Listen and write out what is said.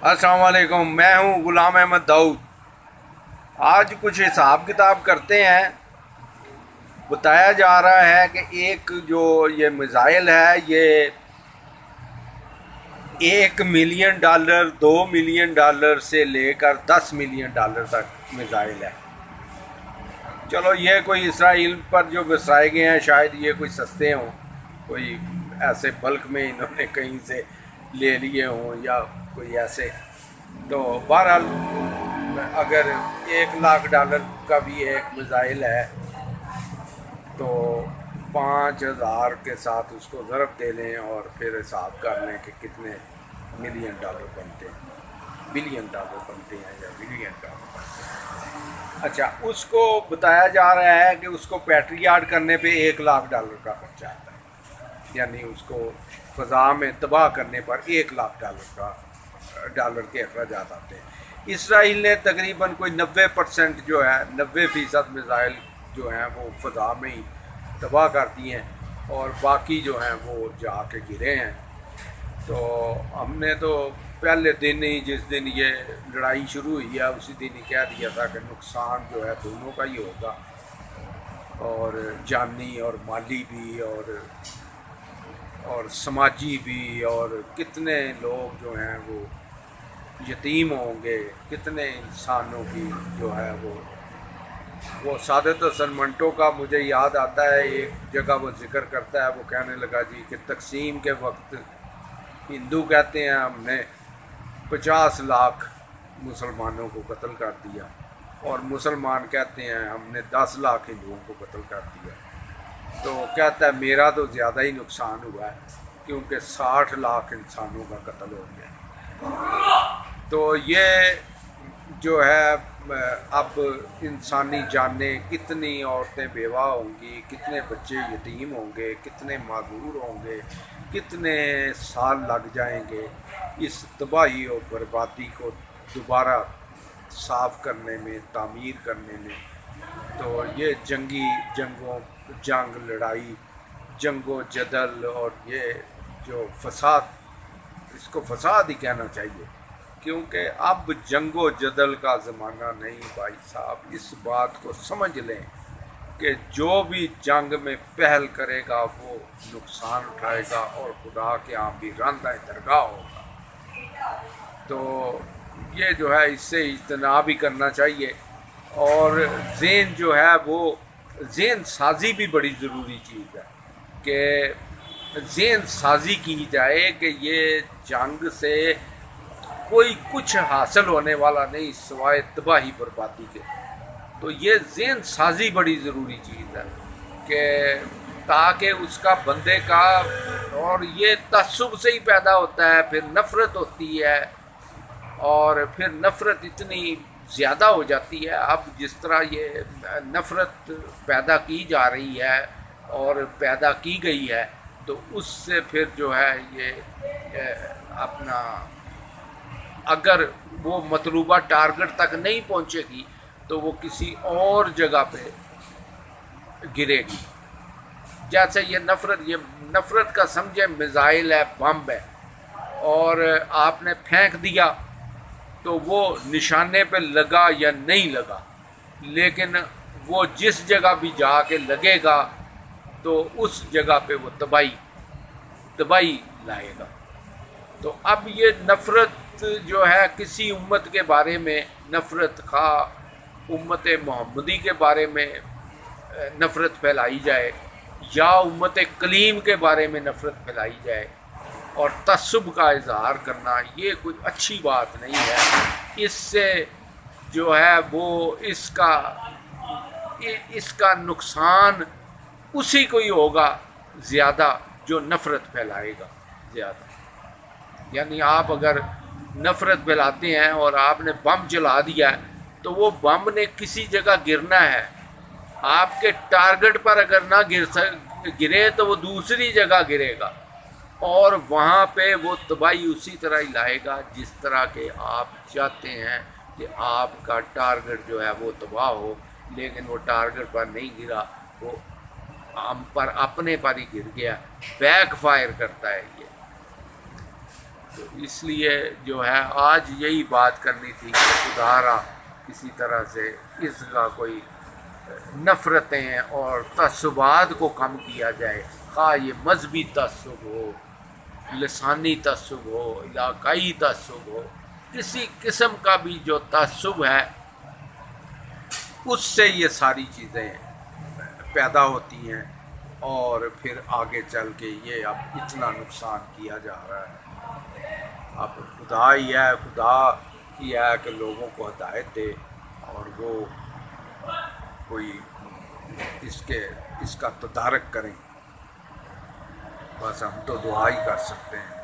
अस्सलाम वालेकुम। मैं हूं गुलाम अहमद दाऊद। आज कुछ हिसाब किताब करते हैं। बताया जा रहा है कि एक जो ये मिज़ाइल है ये $1 मिलियन, $2 मिलियन से लेकर $10 मिलियन तक मिज़ाइल है। चलो, ये कोई इसराइल पर जो बरसाए गए हैं शायद ये कोई सस्ते हों, कोई ऐसे बल्क में इन्होंने कहीं से ले लिए हों या कोई ऐसे। तो बहरहाल अगर $1 लाख का भी एक मिज़ाइल है तो 5,000 के साथ उसको ज़रब दे लें और फिर हिसाब कर लें कि कितने $1 मिलियन बनते हैं, $1 बिलियन बनते हैं या $1 बिलियन बनते हैं। अच्छा, उसको बताया जा रहा है कि उसको पैट्रियाट करने पे $1 लाख का खर्चा आता है, यानी उसको फ़ज़ा में तबाह करने पर $1 लाख के अखराजात आते हैं। इसराइल ने तकरीबन कोई 90% जो है 90% मिज़ाइल जो हैं वो फ़ज़ा में ही तबाह कर दिए हैं और बाकी जो हैं वो जाके गिरे हैं। तो हमने तो पहले दिन ही, जिस दिन ये लड़ाई शुरू हुई है उसी दिन ही कह दिया था कि नुकसान जो है दोनों का ही होगा, और जानी और माली भी और समाजी भी, और कितने लोग जो हैं वो यतीम होंगे, कितने इंसानों की जो है वो सादत हसन मंटो का मुझे याद आता है, एक जगह वो जिक्र करता है, वो कहने लगा जी कि तकसीम के वक्त हिंदू कहते हैं हमने 50 लाख मुसलमानों को कत्ल कर दिया, और मुसलमान कहते हैं हमने 10 लाख हिंदुओं को कत्ल कर दिया। तो कहता है मेरा तो ज़्यादा ही नुकसान हुआ है क्योंकि 60 लाख इंसानों का कत्ल हो गया। तो ये जो है अब इंसानी जानें, कितनी औरतें बेवा होंगी, कितने बच्चे यतीम होंगे, कितने माजूर होंगे, कितने साल लग जाएंगे इस तबाही और बर्बादी को दोबारा साफ़ करने में, तामीर करने में। तो ये जंग लड़ाई, जंगो जदल और ये जो फसाद, इसको फसाद ही कहना चाहिए क्योंकि अब जंगो जदल का ज़माना नहीं भाई साहब। इस बात को समझ लें कि जो भी जंग में पहल करेगा वो नुकसान उठाएगा और खुदा के यहाँ भी रांदा दरगाह होगा। तो ये जो है इससे इज्तनाब भी करना चाहिए। और ज़हन जो है वो ज़हन साजी भी बड़ी ज़रूरी चीज़ है कि ज़हन साजी की जाए कि ये जंग से कोई कुछ हासिल होने वाला नहीं सिवाय तबाही बर्बादी के। तो ये ज़हन साजी बड़ी ज़रूरी चीज़ है कि ताकि उसका बंदे का, और ये तअस्सुब से ही पैदा होता है, फिर नफ़रत होती है और फिर नफ़रत इतनी ज़्यादा हो जाती है। अब जिस तरह ये नफ़रत पैदा की जा रही है और पैदा की गई है तो उससे फिर जो है ये अपना, अगर वो मतलूबा टारगेट तक नहीं पहुंचेगी तो वो किसी और जगह पे गिरेगी। जैसे ये नफ़रत का समझे मिज़ाइल है, बम है, और आपने फेंक दिया तो वो निशाने पे लगा या नहीं लगा, लेकिन वो जिस जगह भी जाके लगेगा तो उस जगह पे वो तबाही लाएगा। तो अब ये नफ़रत जो है किसी उम्मत के बारे में नफ़रत, खा उम्मत मोहम्मदी के बारे में नफ़रत फैलाई जाए या उम्मत कलीम के बारे में नफ़रत फैलाई जाए और तअस्सुब का इज़हार करना, ये कोई अच्छी बात नहीं है। इससे जो है वो इसका नुकसान उसी को ही होगा ज़्यादा जो नफ़रत फैलाएगा ज़्यादा। यानी आप अगर नफ़रत फैलाते हैं और आपने बम जला दिया है तो वो बम ने किसी जगह गिरना है, आपके टारगेट पर अगर ना गिरे तो वो दूसरी जगह गिरेगा और वहाँ पे वो तबाही उसी तरह ही लाएगा जिस तरह के आप चाहते हैं कि आपका टारगेट जो है वो तबाह हो, लेकिन वो टारगेट पर नहीं गिरा, वो हम पर अपने पर ही गिर गया। बैक फायर करता है ये। تو اس لیے جو ہے آج یہی بات کرنی تھی کہ خدا کسی طرح سے اس کا کوئی نفرتیں اور تعصبات کو کم کیا جائے، خواہ یہ مذہبی تعصب ہو، لسانی تعصب ہو، علاقائی تعصب ہو، کسی قسم کا بھی جو تعصب ہے اس سے یہ ساری چیزیں پیدا ہوتی ہیں، اور پھر آگے چل کے یہ اب اتنا نقصان کیا جا رہا ہے۔ اب خدا ہی ہے، خدا ہی ہے کہ لوگوں کو ہدایت دے اور وہ کوئی اس کا تدارک کریں، بس ہم تو دعا ہی کر سکتے ہیں۔